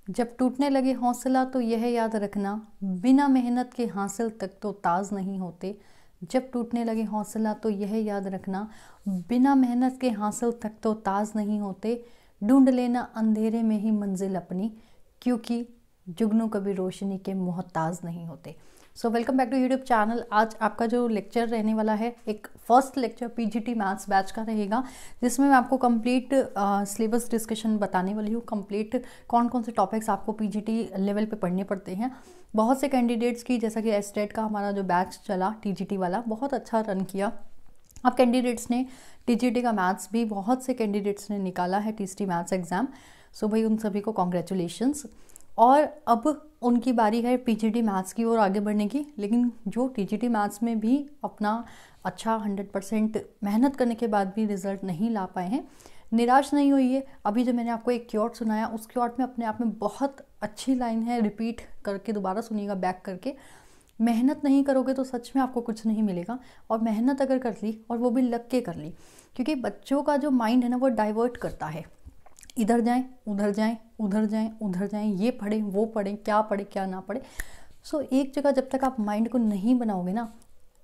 जब टूटने लगे हौसला तो यह याद रखना, बिना मेहनत के हासिल तक तो ताज नहीं होते। जब टूटने लगे हौसला तो यह याद रखना, बिना मेहनत के हासिल तक तो ताज नहीं होते। ढूंढ लेना अंधेरे में ही मंजिल अपनी, क्योंकि जुगनू कभी रोशनी के मोहताज नहीं होते। So welcome back to YouTube channel. आज आपका जो लेक्चर रहने वाला है, एक first lecture PGT maths batch का रहेगा, जिसमें मैं आपको कंप्लीट सिलेबस डिस्कशन बताने वाली हूँ। कंप्लीट कौन कौन से टॉपिक्स आपको पीजीटी लेवल पे पढ़ने पड़ते हैं। बहुत से कैंडिडेट्स की, जैसा कि एस्टेट का हमारा जो बैच चला टीजीटी वाला, बहुत अच्छा रन किया। अब कैंडिडेट्स ने टीजीटी का मैथ्स भी बहुत से कैंडिडेट्स ने निकाला है, टीजीटी मैथ्स एग्ज़ाम। सो भाई उन सभी को कॉन्ग्रेचुलेशंस। और अब उनकी बारी है पीजीटी मैथ्स की ओर आगे बढ़ने की। लेकिन जो टीजीटी मैथ्स में भी अपना अच्छा 100% मेहनत करने के बाद भी रिजल्ट नहीं ला पाए हैं, निराश नहीं होइए। अभी जो मैंने आपको एक क्योट सुनाया, उस क्योट में अपने आप में बहुत अच्छी लाइन है, रिपीट करके दोबारा सुनिएगा बैक करके। मेहनत नहीं करोगे तो सच में आपको कुछ नहीं मिलेगा, और मेहनत अगर कर ली और वो भी लग के कर ली, क्योंकि बच्चों का जो माइंड है ना, वो डाइवर्ट करता है। इधर जाएं, उधर जाएं, उधर जाएं, उधर जाएं, ये पढ़ें, वो पढ़ें, क्या ना पढ़ें। सो एक जगह जब तक आप माइंड को नहीं बनाओगे ना,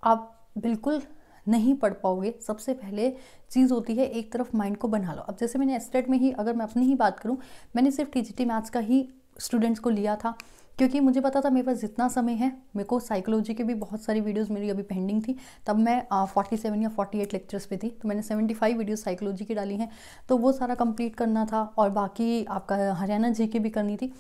आप बिल्कुल नहीं पढ़ पाओगे। सबसे पहले चीज़ होती है एक तरफ माइंड को बना लो। अब जैसे मैंने एस्टेट में ही, अगर मैं अपनी ही बात करूं, मैंने सिर्फ टीजीटी मैथ्स का ही स्टूडेंट्स को लिया था, क्योंकि मुझे पता था मेरे पास जितना समय है, मेरे को साइकोलॉजी की भी बहुत सारी वीडियोस मेरी अभी पेंडिंग थी। तब मैं 47 या 48 लेक्चर्स पे थी, तो मैंने 75 वीडियोस साइकोलॉजी की डाली हैं, तो वो सारा कंप्लीट करना था। और बाकी आपका हरियाणा जीके भी करनी थी।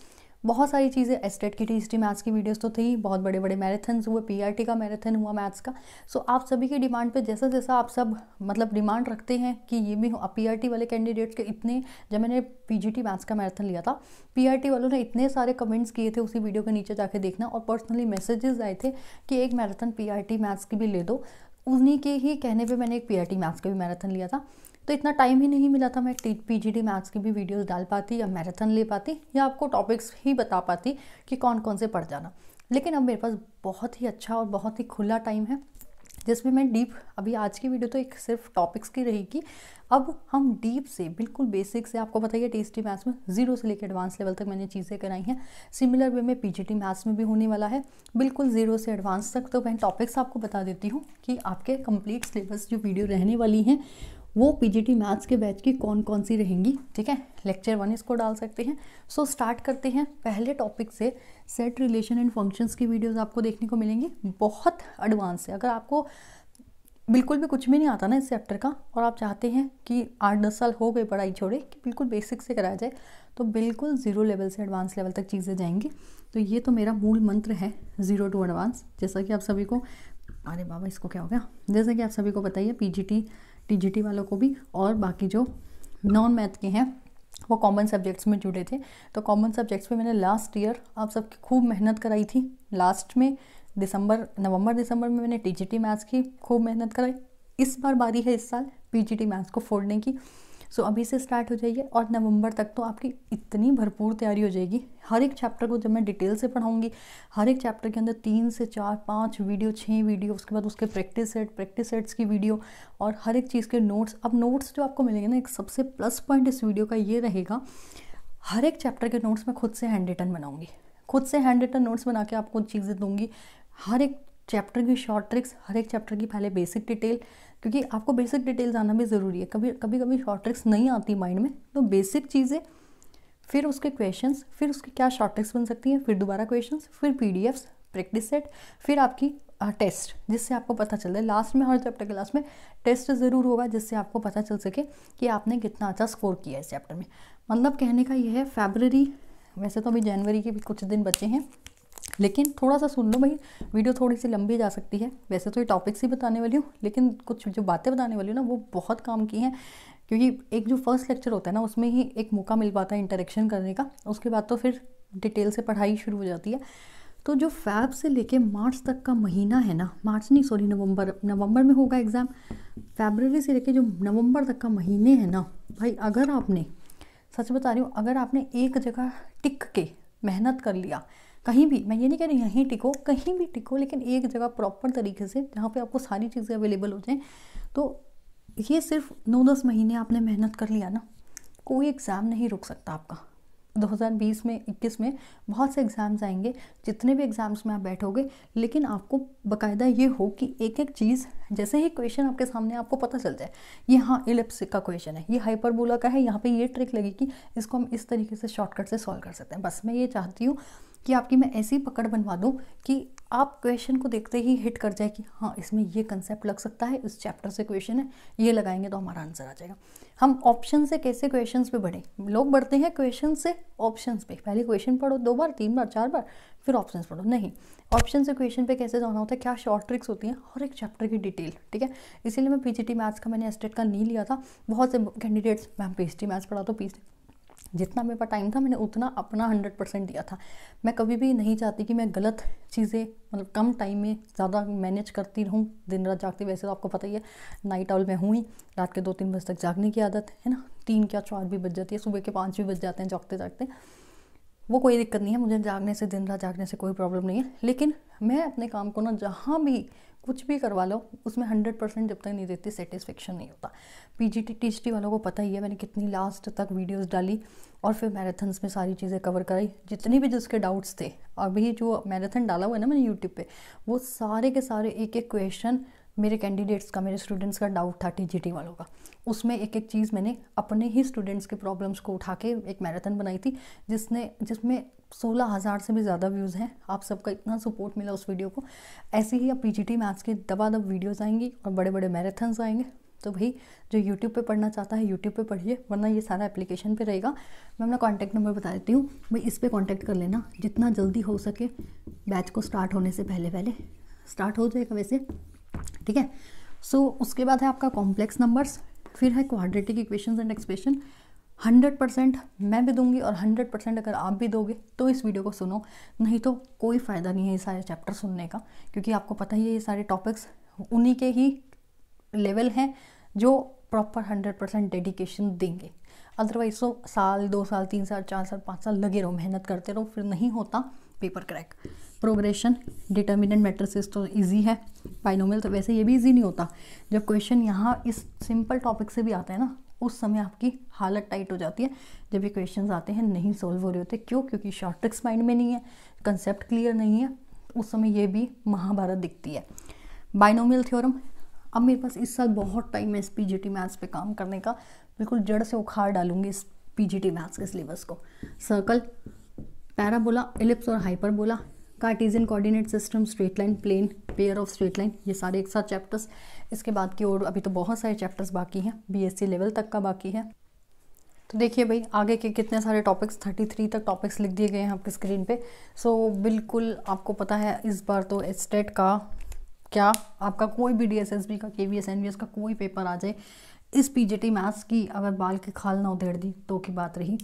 बहुत सारी चीज़ें, एस्टेट की टीजीटी मैथ्स की वीडियोस तो थी, बहुत बड़े बड़े मैराथन्स हुए, पीआरटी का मैराथन हुआ मैथ्स का। सो आप सभी की डिमांड पे जैसा जैसा आप सब मतलब डिमांड रखते हैं कि ये भी हो, पीआरटी वाले कैंडिडेट्स के इतने, जब मैंने पीजीटी मैथ्स का मैराथन लिया था, पीआरटी वालों ने इतने सारे कमेंट्स किए थे, उसी वीडियो के नीचे जाके देखना। और पर्सनली मैसेजेस आए थे कि एक मैराथन पीआरटी मैथ्स की भी ले दो। उन्हीं के ही कहने पर मैंने एक पीआरटी मैथ्स का भी मैराथन लिया था। तो इतना टाइम ही नहीं मिला था मैं पीजीटी मैथ्स की भी वीडियोस डाल पाती, या मैराथन ले पाती, या आपको टॉपिक्स ही बता पाती कि कौन कौन से पढ़ जाना। लेकिन अब मेरे पास बहुत ही अच्छा और बहुत ही खुला टाइम है, जिसमें मैं डीप, अभी आज की वीडियो तो एक सिर्फ टॉपिक्स की रहेगी। अब हम डीप से, बिल्कुल बेसिक से, आपको बताइए टीजीटी मैथ्स में 0 से लेकर एडवांस लेवल तक मैंने चीज़ें कराई हैं। सिमिलर वे में पीजीटी मैथ्स में भी होने वाला है, बिल्कुल 0 से एडवांस तक। तो मैं टॉपिक्स आपको बता देती हूँ कि आपके कंप्लीट सिलेबस जो वीडियो रहने वाली हैं, वो पीजीटी मैथ्स के बैच की कौन कौन सी रहेंगी। ठीक है, लेक्चर 1 इसको डाल सकते हैं। सो स्टार्ट करते हैं पहले टॉपिक से। सेट, रिलेशन एंड फंक्शंस की वीडियोस आपको देखने को मिलेंगी, बहुत एडवांस है। अगर आपको बिल्कुल भी कुछ भी नहीं आता ना इस चैप्टर का, और आप चाहते हैं कि 8-10 साल हो गए पढ़ाई छोड़े, कि बिल्कुल बेसिक से कराया जाए, तो बिल्कुल 0 लेवल से एडवांस लेवल तक चीज़ें जाएंगी। तो ये तो मेरा मूल मंत्र है, 0 टू एडवांस। जैसा कि आप सभी को, अरे बाबा इसको क्या हो गया, जैसा कि आप सभी को बताइए, पीजीटी टीजीटी वालों को भी, और बाकी जो नॉन मैथ के हैं वो कॉमन सब्जेक्ट्स में जुड़े थे। तो कॉमन सब्जेक्ट्स में मैंने लास्ट ईयर आप सबकी खूब मेहनत कराई थी। लास्ट में नवंबर दिसंबर में मैंने टीजीटी मैथ्स की खूब मेहनत कराई। इस बार बारी है इस साल पीजीटी मैथ्स को फोड़ने की। सो अभी से स्टार्ट हो जाइए, और नवंबर तक तो आपकी इतनी भरपूर तैयारी हो जाएगी। हर एक चैप्टर को जब मैं डिटेल से पढ़ाऊंगी, हर एक चैप्टर के अंदर 3 से 4, 5 वीडियो, 6 वीडियो, उसके बाद उसके प्रैक्टिस सेट्स की वीडियो, और हर एक चीज़ के नोट्स। अब नोट्स जो आपको मिलेंगे ना, एक सबसे प्लस पॉइंट इस वीडियो का ये रहेगा, हर एक चैप्टर के नोट्स मैं खुद से हैंड रिटन बनाऊंगी, खुद से हैंड रिटन नोट्स बना के आपको चीज़ें दूंगी। हर एक चैप्टर की शॉर्ट ट्रिक्स, हर एक चैप्टर की पहले बेसिक डिटेल, क्योंकि आपको बेसिक डिटेल्स आना भी ज़रूरी है। कभी शॉर्ट ट्रिक्स नहीं आती माइंड में, तो बेसिक चीज़ें, फिर उसके क्वेश्चंस, फिर उसकी क्या शॉर्ट ट्रिक्स बन सकती हैं, फिर दोबारा क्वेश्चंस, फिर पीडीएफ्स, प्रैक्टिस सेट, फिर आपकी टेस्ट, जिससे आपको पता चल जाए। लास्ट में, हर चैप्टर के लास्ट में टेस्ट ज़रूर होगा, जिससे आपको पता चल सके कि आपने कितना अच्छा स्कोर किया है इस चैप्टर में। मतलब कहने का ये है, फरवरी, वैसे तो अभी जनवरी के भी कुछ दिन बचे हैं, लेकिन थोड़ा सा सुन लो भाई, वीडियो थोड़ी सी लंबी जा सकती है। वैसे तो ये टॉपिक्स ही बताने वाली हूँ, लेकिन कुछ जो बातें बताने वाली हूँ ना, वो बहुत काम की हैं। क्योंकि एक जो फर्स्ट लेक्चर होता है ना, उसमें ही एक मौका मिल पाता है इंटरेक्शन करने का, उसके बाद तो फिर डिटेल से पढ़ाई शुरू हो जाती है। तो जो फैब से लेके मार्च तक का महीना है ना, नवंबर में होगा एग्ज़ाम। फरवरी से लेके जो नवंबर तक का महीने हैं ना भाई, अगर आपने, सच बता रही हूँ, अगर आपने एक जगह टिक के मेहनत कर लिया, कहीं भी, मैं ये नहीं कह रही यहीं टिको, कहीं भी टिको, लेकिन एक जगह प्रॉपर तरीके से, जहाँ पे आपको सारी चीज़ें अवेलेबल हो जाएं, तो ये सिर्फ 9-10 महीने आपने मेहनत कर लिया ना, कोई एग्ज़ाम नहीं रुक सकता आपका। 2020 में 21 में बहुत से एग्ज़ाम्स आएंगे, जितने भी एग्ज़ाम्स में आप बैठोगे, लेकिन आपको बाकायदा ये हो कि एक एक चीज़, जैसे ही क्वेश्चन आपके सामने आपको पता चल जाए ये हाँ इलिप्स का क्वेश्चन है, ये हाइपरबोला का है, यहाँ पे ये ट्रिक लगी कि इसको हम इस तरीके से शॉर्टकट से सॉल्व कर सकते हैं। बस मैं ये चाहती हूँ कि आपकी मैं ऐसी पकड़ बनवा दूँ कि आप क्वेश्चन को देखते ही हिट कर जाए कि हाँ इसमें ये कंसेप्ट लग सकता है, इस चैप्टर से क्वेश्चन है, ये लगाएंगे तो हमारा आंसर आ जाएगा। हम ऑप्शन से कैसे क्वेश्चंस पे बढ़े, लोग बढ़ते हैं क्वेश्चन से ऑप्शंस पे, पहले क्वेश्चन पढ़ो 2 बार 3 बार 4 बार फिर ऑप्शंस पढ़ो, नहीं, ऑप्शन से क्वेश्चन पे कैसे जाना होता है, क्या शॉर्ट ट्रिक्स होती हैं, और एक चैप्टर की डिटेल, ठीक है। इसीलिए मैं पीजीटी मैथ्स का मैंने एस्टेट का नहीं लिया था। बहुत से कैंडिडेट्स मैम पीजीटी मैथ्स पढ़ा तो जितना मेरे पास टाइम था मैंने उतना अपना 100% दिया था। मैं कभी भी नहीं चाहती कि मैं गलत चीज़ें मतलब कम टाइम में ज़्यादा मैनेज करती रहूँ, दिन रात जागती। वैसे तो आपको पता ही है नाइट आउल मैं हूँ ही, रात के 2-3 बजे तक जागने की आदत है ना, 3 क्या 4 भी बज जाती है, सुबह के 5 भी बज जाते हैं जागते जागते। वो कोई दिक्कत नहीं है, मुझे जागने से, दिन रात जागने से कोई प्रॉब्लम नहीं है, लेकिन मैं अपने काम को ना जहाँ भी कुछ भी करवा लो उसमें 100% जब तक नहीं देती सेटिस्फेक्शन नहीं होता। पीजीटी टीजीटी वालों को पता ही है मैंने कितनी लास्ट तक वीडियोस डाली और फिर मैराथन्स में सारी चीज़ें कवर कराई, जितनी भी जिसके डाउट्स थे। अभी जो मैराथन डाला हुआ है ना मैंने यूट्यूब पे, वो सारे के सारे एक एक क्वेश्चन मेरे कैंडिडेट्स का, मेरे स्टूडेंट्स का डाउट था टीजीटी वालों का। उसमें एक एक चीज़ मैंने अपने ही स्टूडेंट्स के प्रॉब्लम्स को उठा के एक मैराथन बनाई थी, जिसमें 16,000 से भी ज़्यादा व्यूज़ हैं। आप सबका इतना सपोर्ट मिला उस वीडियो को। ऐसे ही अब पीजीटी मैथ्स की दबादब वीडियोज़ आएंगी और बड़े बड़े मैराथन्स आएंगे। तो भाई जो यूट्यूब पे पढ़ना चाहता है यूट्यूब पे पढ़िए, वरना ये सारा एप्लीकेशन पे रहेगा। मैं अपना कॉन्टैक्ट नंबर बता देती हूँ, भाई इस पर कॉन्टैक्ट कर लेना जितना जल्दी हो सके। बैच को स्टार्ट होने से पहले स्टार्ट हो जाएगा वैसे, ठीक है। सो उसके बाद है आपका कॉम्प्लेक्स नंबर्स, फिर है क्वाड्रेटिक इक्वेशंस एंड एक्सप्रेशन। 100% मैं भी दूंगी और 100% अगर आप भी दोगे तो इस वीडियो को सुनो, नहीं तो कोई फ़ायदा नहीं है ये सारे चैप्टर सुनने का, क्योंकि आपको पता ही है ये सारे टॉपिक्स उन्हीं के ही लेवल हैं जो प्रॉपर 100% डेडिकेशन देंगे। अदरवाइज तो साल 2 साल 3 साल 4 साल 5 साल लगे रहो, मेहनत करते रहो, फिर नहीं होता paper crack. Progression, determinant matrices तो इजी है, बाइनोमियल तो वैसे ये भी इजी नहीं होता। जब क्वेश्चन यहाँ इस सिंपल टॉपिक से भी आता है ना, उस समय आपकी हालत टाइट हो जाती है। जब ये क्वेश्चंस आते हैं नहीं सॉल्व हो रहे होते, क्यों? क्योंकि शॉर्ट ट्रिक्स माइंड में नहीं है, कंसेप्ट क्लियर नहीं है, उस समय ये भी महाभारत दिखती है। बाइनोमियल थ्योरम, अब मेरे पास इस साल बहुत टाइम है इस पीजीटी मैथ्स पे काम करने का, बिल्कुल जड़ से उखाड़ डालूंगी इस पीजीटी मैथ्स के सिलेबस को। सर्कल, पैराबोला, एलिप्स और hyperbola, Cartesian coordinate system, straight line, plane, pair of straight line, ये सारे एक साथ चैप्टर्स। इसके बाद की और अभी तो बहुत सारे चैप्टर्स बाकी हैं, बीएससी लेवल तक का बाकी है। तो देखिए भाई आगे के कितने सारे टॉपिक्स, 33 तक टॉपिक्स लिख दिए गए हैं आपके स्क्रीन पे। सो बिल्कुल आपको पता है इस बार तो एस्टेट का क्या, आपका कोई भी डीएसएसबी का, केवीएस, एनवीएस का कोई पेपर आ जाए, इस पीजीटी मैथ्स की अगर बाल की खाल ना उधेड़ दी तो की बात रही।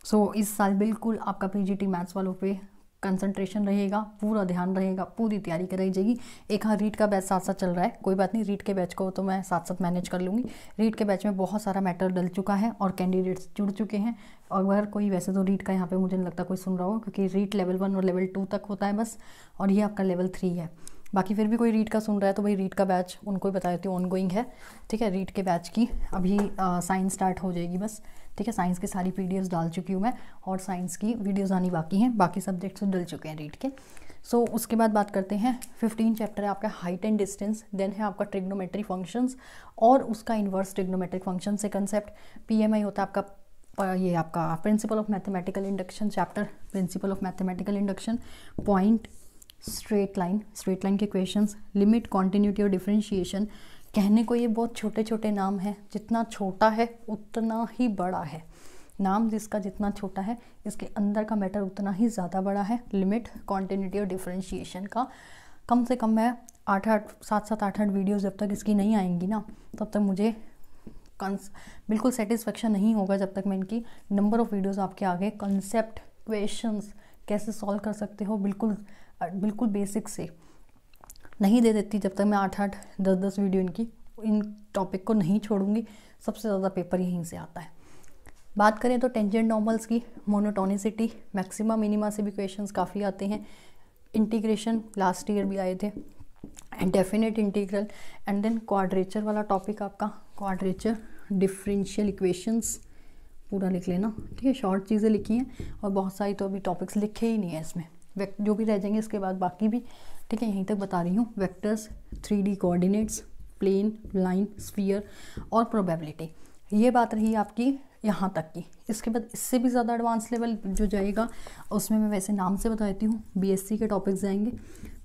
सो इस साल बिल्कुल आपका पीजीटी मैथ्स वालों पे कंसंट्रेशन रहेगा, पूरा ध्यान रहेगा, पूरी तैयारी कराई जाएगी। एक हाँ रीट का बैच साथ साथ चल रहा है, कोई बात नहीं, रीट के बैच को तो मैं साथ साथ मैनेज कर लूँगी। रीट के बैच में बहुत सारा मैटर डल चुका है और कैंडिडेट्स जुड़ चुके हैं। और अगर कोई, वैसे तो रीट का यहाँ पे मुझे नहीं लगता कोई सुन रहा हो, क्योंकि रीट लेवल 1 और लेवल 2 तक होता है बस, और ये आपका लेवल 3 है। बाकी फिर भी कोई रीट का सुन रहा है तो भाई रीट का बैच उनको ही बता देती हूँ, ऑनगोइंग है, ठीक है। रीट के बैच की अभी साइंस स्टार्ट हो जाएगी बस, ठीक है। साइंस की सारी पीडीएफ्स डाल चुकी हूँ मैं, और साइंस की वीडियोस आनी बाकी हैं, बाकी सब्जेक्ट्स डल चुके हैं रीट के। सो उसके बाद बात करते हैं, 15 चैप्टर है आपका हाइट एंड डिस्टेंस, देन है आपका ट्रिग्नोमेट्री फंक्शंस और उसका इन्वर्स ट्रिग्नोमेट्रिक फंक्शन से कंसेप्ट। पीएमआई होता है आपका, ये आपका principle of mathematical induction chapter, principle of mathematical induction, point, straight line के क्वेश्चंस, लिमिट, कॉन्टिन्यूटी और डिफरेंशिएशन। कहने को ये बहुत छोटे छोटे नाम हैं, जितना छोटा है उतना ही बड़ा है। नाम जिसका जितना छोटा है, इसके अंदर का मैटर उतना ही ज़्यादा बड़ा है। लिमिट, कॉन्टिन्यूटी और डिफरेंशिएशन का कम से कम मैं 7-8 वीडियोज़ जब तक इसकी नहीं आएंगी ना, तब तक मुझे बिल्कुल सेटिस्फेक्शन नहीं होगा, जब तक मैं इनकी नंबर ऑफ़ वीडियोज़ आपके आगे कंसेप्ट, क्वेश्चंस कैसे सॉल्व कर सकते हो बिल्कुल बेसिक से नहीं दे देती, जब तक मैं 8-8, 10-10 वीडियो इन टॉपिक को नहीं छोड़ूंगी। सबसे ज़्यादा पेपर यहीं से आता है। बात करें तो टेंजेंट नॉर्मल्स की, मोनोटोनिसिटी, मैक्सिमा मिनिमा से भी क्वेश्चंस काफ़ी आते हैं। इंटीग्रेशन लास्ट ईयर भी आए थे, and definite integral, and then quadrature वाला टॉपिक आपका, क्वाड्रेचर, डिफरेंशियल इक्वेशंस, पूरा लिख लेना, ठीक है। शॉर्ट चीज़ें लिखी हैं और बहुत सारी तो अभी टॉपिक्स लिखे ही नहीं है इसमें, जो भी रह जाएंगे इसके बाद बाकी भी, ठीक है। यहीं तक बता रही हूँ। Vectors, 3D coordinates, plane, line, sphere और प्रोबेबिलिटी, ये बात रही आपकी यहाँ तक की। इसके बाद इससे भी ज़्यादा एडवांस लेवल जो जाएगा उसमें मैं वैसे नाम से बता देती हूँ, BSc के टॉपिक्स जाएंगे।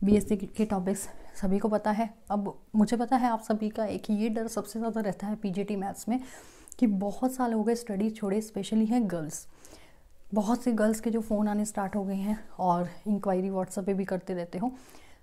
BSc के टॉपिक्स सभी को पता है। अब मुझे पता है आप सभी का एक ये डर सबसे ज़्यादा रहता है PGT मैथ्स में कि बहुत साल हो गए स्टडी छोड़े, स्पेशली हैं गर्ल्स। बहुत से गर्ल्स के जो फ़ोन आने स्टार्ट हो गए हैं और इंक्वायरी व्हाट्सएप पे भी करते रहते हो,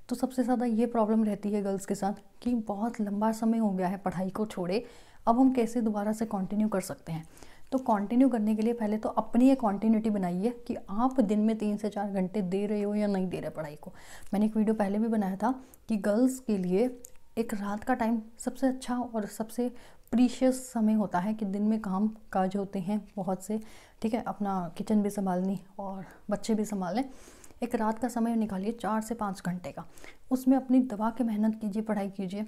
तो सबसे ज़्यादा ये प्रॉब्लम रहती है गर्ल्स के साथ कि बहुत लंबा समय हो गया है पढ़ाई को छोड़े, अब हम कैसे दोबारा से कंटिन्यू कर सकते हैं। तो कंटिन्यू करने के लिए पहले तो अपनी एक कंटिन्यूटी बनाइए कि आप दिन में 3 से 4 घंटे दे रहे हो या नहीं दे रहे पढ़ाई को। मैंने एक वीडियो पहले भी बनाया था कि गर्ल्स के लिए एक रात का टाइम सबसे अच्छा और सबसे प्रीशियस समय होता है कि दिन में काम काज होते हैं बहुत से, ठीक है, अपना किचन भी संभालनी और बच्चे भी संभालें। एक रात का समय निकालिए 4 से 5 घंटे का, उसमें अपनी दबा के मेहनत कीजिए, पढ़ाई कीजिए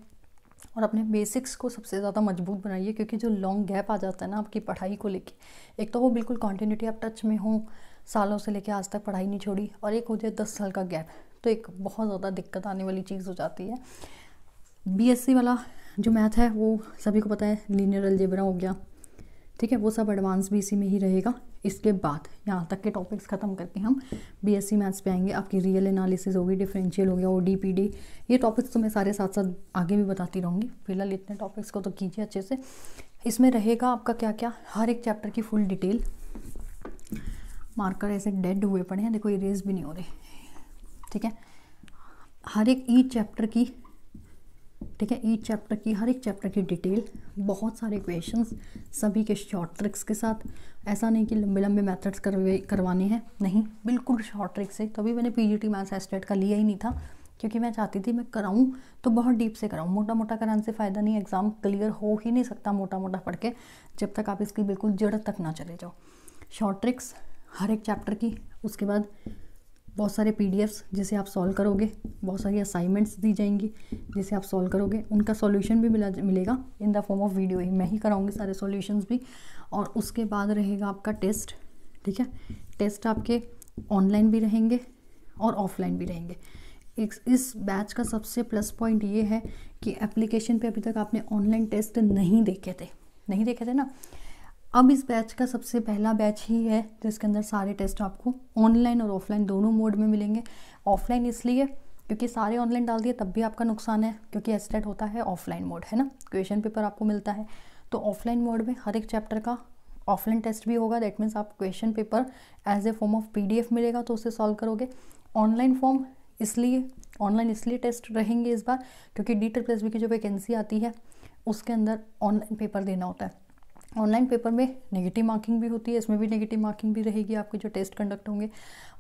और अपने बेसिक्स को सबसे ज़्यादा मजबूत बनाइए। क्योंकि जो लॉन्ग गैप आ जाता है ना आपकी पढ़ाई को लेके, एक तो वो बिल्कुल कंटिन्यूटी आप टच में हो, सालों से लेके आज तक पढ़ाई नहीं छोड़ी, और एक हो जाए 10 साल का गैप, तो एक बहुत ज़्यादा दिक्कत आने वाली चीज़ हो जाती है। BSc वाला जो मैथ है वो सभी को पता है, लीनियर अलजेब्रा हो गया, ठीक है, वो सब एडवांस भी इसी में ही रहेगा। इसके बाद यहाँ तक के टॉपिक्स ख़त्म करके हम BSc मैथ्स पे आएंगे। आपकी रियल एनालिसिस होगी, डिफरेंशियल हो गया, OD PD, ये टॉपिक्स तो मैं सारे साथ साथ आगे भी बताती रहूँगी। फिलहाल इतने टॉपिक्स को तो कीजिए अच्छे से। इसमें रहेगा आपका क्या क्या, हर एक चैप्टर की फुल डिटेल। मार्कर ऐसे डेड हुए पड़े हैं, देखो इरेज भी नहीं हो रहे, ठीक है। हर एक ईच चैप्टर की, ठीक है, ईच चैप्टर की, हर एक चैप्टर की डिटेल, बहुत सारे क्वेश्चंस, सभी के शॉर्ट ट्रिक्स के साथ। ऐसा नहीं कि लंबे लंबे मेथड्स करवाने हैं, नहीं, बिल्कुल शॉर्ट ट्रिक से। तभी मैंने PGT मैथ्स एस्टेट का लिया ही नहीं था, क्योंकि मैं चाहती थी मैं कराऊँ तो बहुत डीप से कराऊँ। मोटा मोटा कराने से फ़ायदा नहीं, एग्ज़ाम क्लियर हो ही नहीं सकता मोटा मोटा पढ़ के जब तक आप इसकी बिल्कुल जड़ तक ना चले जाओ। शॉर्ट ट्रिक्स हर एक चैप्टर की, उसके बाद बहुत सारे PDFs जिसे आप सॉल्व करोगे, बहुत सारी असाइनमेंट्स दी जाएंगी जिसे आप सॉल्व करोगे, उनका सॉल्यूशन भी मिलेगा in the form of video ही, मैं ही कराऊंगी सारे सॉल्यूशंस भी। और उसके बाद रहेगा आपका टेस्ट, ठीक है। टेस्ट आपके ऑनलाइन भी रहेंगे और ऑफलाइन भी रहेंगे। इस बैच का सबसे प्लस पॉइंट ये है कि एप्लीकेशन पे अभी तक आपने ऑनलाइन टेस्ट नहीं देखे थे ना। अब इस बैच का सबसे पहला बैच ही है जिसके अंदर सारे टेस्ट आपको ऑनलाइन और ऑफलाइन दोनों मोड में मिलेंगे। ऑफलाइन इसलिए क्योंकि सारे ऑनलाइन डाल दिए तब भी आपका नुकसान है, क्योंकि एस्टेट होता है ऑफलाइन मोड, है ना, क्वेश्चन पेपर आपको मिलता है। तो ऑफलाइन मोड में हर एक चैप्टर का ऑफलाइन टेस्ट भी होगा। दैट मीन्स आप question paper as a form of PDF मिलेगा तो उसे सॉल्व करोगे। ऑनलाइन इसलिए टेस्ट रहेंगे इस बार क्योंकि DEET की जो वैकेंसी आती है उसके अंदर ऑनलाइन पेपर देना होता है। ऑनलाइन पेपर में नेगेटिव मार्किंग भी होती है, इसमें भी नेगेटिव मार्किंग भी रहेगी आपके जो टेस्ट कंडक्ट होंगे।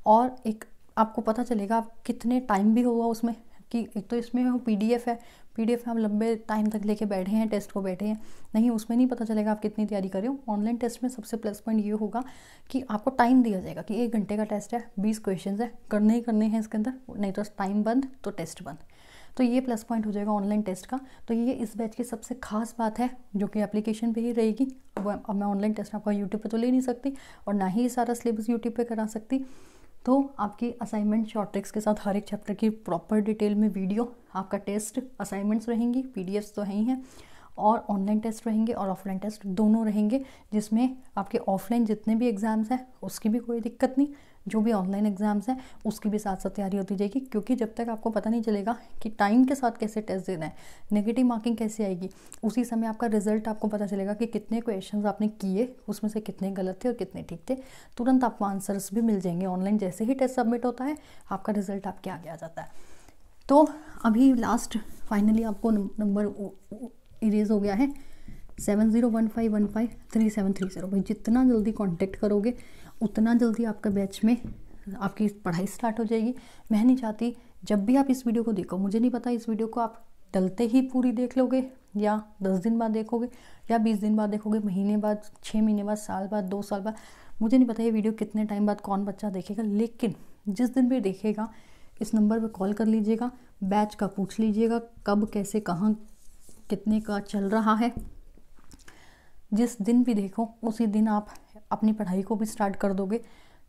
और एक आपको पता चलेगा आप कितने टाइम भी होगा उसमें, कि एक तो इसमें PDF है, PDF में आप लंबे टाइम तक लेके बैठे हैं, टेस्ट को बैठे हैं, नहीं उसमें नहीं पता चलेगा आप कितनी तैयारी कर रहे हो। ऑनलाइन टेस्ट में सबसे प्लस पॉइंट ये होगा कि आपको टाइम दिया जाएगा कि 1 घंटे का टेस्ट है, 20 क्वेश्चन है, करने ही करने हैं इसके अंदर, नहीं तो टाइम बंद तो टेस्ट बंद। तो ये प्लस पॉइंट हो जाएगा ऑनलाइन टेस्ट का। तो ये इस बैच की सबसे खास बात है जो कि एप्लीकेशन पे ही रहेगी। अब मैं ऑनलाइन टेस्ट आपका यूट्यूब पे तो ले नहीं सकती और ना ही सारा सिलेबस यूट्यूब पे करा सकती, तो आपकी असाइनमेंट शॉर्ट ट्रिक्स के साथ हर एक चैप्टर की प्रॉपर डिटेल में वीडियो, आपका टेस्ट, असाइनमेंट्स रहेंगी, PDFs तो हैं ही हैं, और ऑनलाइन टेस्ट रहेंगे और ऑफलाइन टेस्ट दोनों रहेंगे, जिसमें आपके ऑफलाइन जितने भी एग्ज़ाम्स हैं उसकी भी कोई दिक्कत नहीं, जो भी ऑनलाइन एग्ज़ाम्स हैं उसकी भी साथ साथ तैयारी होती जाएगी। क्योंकि जब तक आपको पता नहीं चलेगा कि टाइम के साथ कैसे टेस्ट देना है, नेगेटिव मार्किंग कैसे आएगी, उसी समय आपका रिजल्ट आपको पता चलेगा कि कितने क्वेश्चंस आपने किए, उसमें से कितने गलत थे और कितने ठीक थे। तुरंत आपको आंसर्स भी मिल जाएंगे ऑनलाइन, जैसे ही टेस्ट सबमिट होता है आपका रिजल्ट आपके आगे आ जाता है। तो अभी लास्ट फाइनली आपको नंबर इरेज हो गया है 7015153730। भाई जितना जल्दी कांटेक्ट करोगे उतना जल्दी आपका बैच में आपकी पढ़ाई स्टार्ट हो जाएगी। मैं नहीं चाहती जब भी आप इस वीडियो को देखो, मुझे नहीं पता इस वीडियो को आप डलते ही पूरी देख लोगे या 10 दिन बाद देखोगे या 20 दिन बाद देखोगे, महीने बाद, 6 महीने बाद, साल बाद, 2 साल बाद, मुझे नहीं पता ये वीडियो कितने टाइम बाद कौन बच्चा देखेगा। लेकिन जिस दिन भी देखेगा इस नंबर पर कॉल कर लीजिएगा, बैच का पूछ लीजिएगा कब, कैसे, कहाँ, कितने का चल रहा है। जिस दिन भी देखो उसी दिन आप अपनी पढ़ाई को भी स्टार्ट कर दोगे।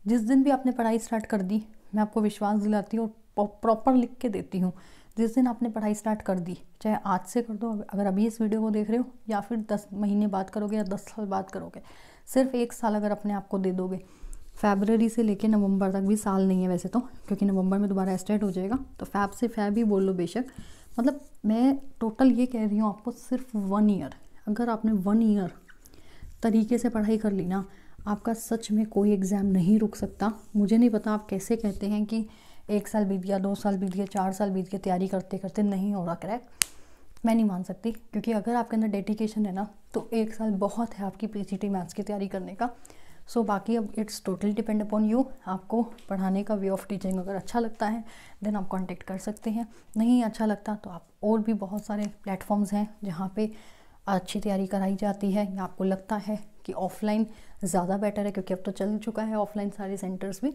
जिस दिन भी आपने पढ़ाई स्टार्ट कर दी, मैं आपको विश्वास दिलाती हूँ और प्रॉपर लिख के देती हूँ, जिस दिन आपने पढ़ाई स्टार्ट कर दी, चाहे आज से कर दो, अगर अभी इस वीडियो को देख रहे हो, या फिर 10 महीने बाद करोगे या 10 साल बाद करोगे, सिर्फ 1 साल अगर अपने आप को दे दोगे, फरवरी से लेके नवंबर तक भी साल नहीं है वैसे तो, क्योंकि नवंबर में दोबारा स्टार्ट हो जाएगा, तो फैब से फैब ही बोल लो बेशक, मतलब मैं टोटल ये कह रही हूँ आपको सिर्फ 1 ईयर, अगर आपने 1 ईयर तरीके से पढ़ाई कर ली ना, आपका सच में कोई एग्ज़ाम नहीं रुक सकता। मुझे नहीं पता आप कैसे कहते हैं कि 1 साल बीत गया, 2 साल बीत गया, 4 साल बीत गया, तैयारी करते करते नहीं हो रहा क्रैक। मैं नहीं मान सकती, क्योंकि अगर आपके अंदर डेडिकेशन है ना, तो 1 साल बहुत है आपकी पीजीटी मैथ्स की तैयारी करने का। सो बाकी अब it's totally depend upon you. आपको पढ़ाने का वे ऑफ टीचिंग अगर अच्छा लगता है देन आप कांटेक्ट कर सकते हैं, नहीं अच्छा लगता तो आप, और भी बहुत सारे प्लेटफॉर्म्स हैं जहाँ पे अच्छी तैयारी कराई जाती है, या आपको लगता है कि ऑफलाइन ज़्यादा बेटर है, क्योंकि अब तो चल चुका है ऑफलाइन सारे सेंटर्स भी।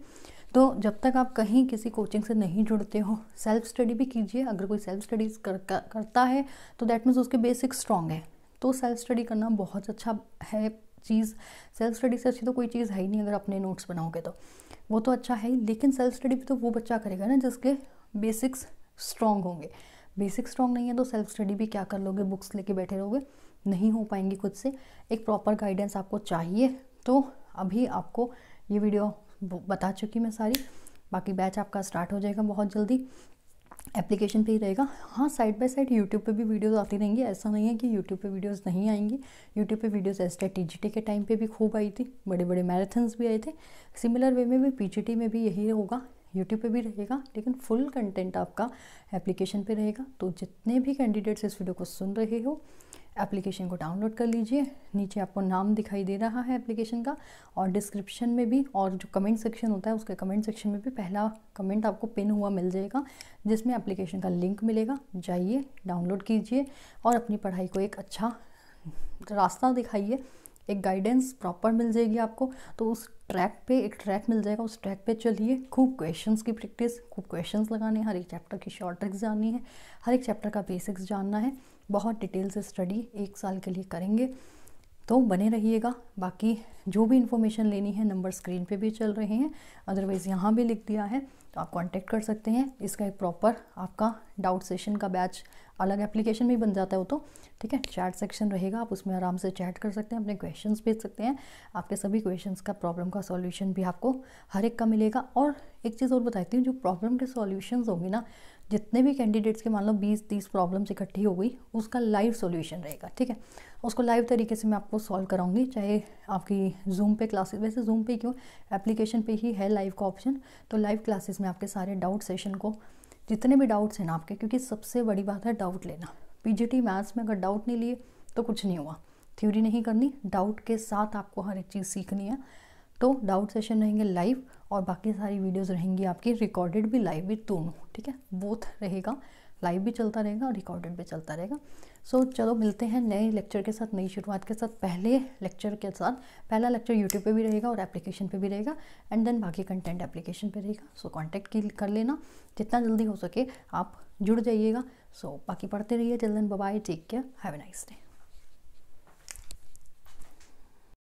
तो जब तक आप कहीं किसी कोचिंग से नहीं जुड़ते हो, सेल्फ स्टडी भी कीजिए। अगर कोई सेल्फ स्टडीज़ करता है तो दैट मीन्स उसके बेसिक स्ट्रॉन्ग है, तो सेल्फ स्टडी करना बहुत अच्छा है चीज़। सेल्फ स्टडी से अच्छी तो कोई चीज़ है ही नहीं, अगर अपने नोट्स बनाओगे तो वो तो अच्छा है ही, लेकिन सेल्फ स्टडी भी तो वो बच्चा करेगा ना जिसके बेसिक्स स्ट्रॉन्ग होंगे। बेसिक स्ट्रॉन्ग नहीं है तो सेल्फ स्टडी भी क्या कर लोगे, बुक्स लेके बैठे रहोगे, नहीं हो पाएंगी खुद से। एक प्रॉपर गाइडेंस आपको चाहिए। तो अभी आपको ये वीडियो बता चुकी मैं सारी, बाकी बैच आपका स्टार्ट हो जाएगा बहुत जल्दी, एप्लीकेशन पे ही रहेगा। हाँ, साइड बाय साइड यूट्यूब पे भी वीडियोस आती रहेंगी, ऐसा नहीं है कि यूट्यूब पे वीडियोस नहीं आएंगी। यूट्यूब पे वीडियोस एसटेट टीजीटी के टाइम पे भी खूब आई थी, बड़े बड़े मैराथन्स भी आए थे। सिमिलर वे में भी पीजीटी में भी यही होगा, यूट्यूब पे भी रहेगा, लेकिन फुल कंटेंट आपका एप्लीकेशन पे रहेगा। तो जितने भी कैंडिडेट्स इस वीडियो को सुन रहे हो, एप्लीकेशन को डाउनलोड कर लीजिए। नीचे आपको नाम दिखाई दे रहा है एप्लीकेशन का, और डिस्क्रिप्शन में भी, और जो कमेंट सेक्शन होता है उसके कमेंट सेक्शन में भी पहला कमेंट आपको पिन हुआ मिल जाएगा, जिसमें एप्लीकेशन का लिंक मिलेगा। जाइए, डाउनलोड कीजिए और अपनी पढ़ाई को एक अच्छा रास्ता दिखाइए, एक गाइडेंस प्रॉपर मिल जाएगी आपको। तो उस ट्रैक पे एक ट्रैक मिल जाएगा, उस ट्रैक पे चलिए। खूब क्वेश्चंस की प्रैक्टिस, खूब क्वेश्चंस लगाने, हर एक चैप्टर की शॉर्ट ट्रिक्स जाननी है, हर एक चैप्टर का बेसिक्स जानना है। बहुत डिटेल से स्टडी 1 साल के लिए करेंगे, तो बने रहिएगा। बाकी जो भी इन्फॉर्मेशन लेनी है, नंबर स्क्रीन पे भी चल रहे हैं, अदरवाइज़ यहाँ भी लिख दिया है, तो आप कांटेक्ट कर सकते हैं। इसका एक प्रॉपर आपका डाउट सेशन का बैच अलग एप्लीकेशन में बन जाता है वो तो, ठीक है। चैट सेक्शन रहेगा, आप उसमें आराम से चैट कर सकते हैं, अपने क्वेश्चंस भेज सकते हैं। आपके सभी क्वेश्चंस का, प्रॉब्लम का सॉल्यूशन भी आपको हर एक का मिलेगा। और एक चीज़ और बताती हूँ, जो प्रॉब्लम के सॉल्यूशंस होंगे ना, जितने भी कैंडिडेट्स के मान लो 20-30 प्रॉब्लम्स इकट्ठी हो गई, उसका लाइव सॉल्यूशन रहेगा, ठीक है। उसको लाइव तरीके से मैं आपको सॉल्व कराऊंगी, चाहे आपकी जूम पे क्लासेस, वैसे जूम पे क्यों, एप्लीकेशन पे ही है लाइव का ऑप्शन, तो लाइव क्लासेस में आपके सारे डाउट सेशन को, जितने भी डाउट्स हैं ना आपके, क्योंकि सबसे बड़ी बात है डाउट लेना। पीजीटी मैथ्स में अगर डाउट नहीं लिए तो कुछ नहीं हुआ, थ्योरी नहीं करनी, डाउट के साथ आपको हर एक चीज़ सीखनी है। तो डाउट सेशन रहेंगे लाइव, और बाकी सारी वीडियोस रहेंगी आपकी रिकॉर्डेड भी, लाइव भी, दोनों, ठीक है। बोथ रहेगा, लाइव भी चलता रहेगा और रिकॉर्डेड भी चलता रहेगा। सो चलो मिलते हैं नए लेक्चर के साथ, नई शुरुआत के साथ, पहले लेक्चर के साथ। पहला लेक्चर यूट्यूब पे भी रहेगा और एप्लीकेशन पे भी रहेगा, एंड देन बाकी कंटेंट एप्लीकेशन पे रहेगा। सो कांटेक्ट कर लेना, जितना जल्दी हो सके आप जुड़ जाइएगा। सो बाकी पढ़ते रहिए। Till then bye bye, take care, have a nice day.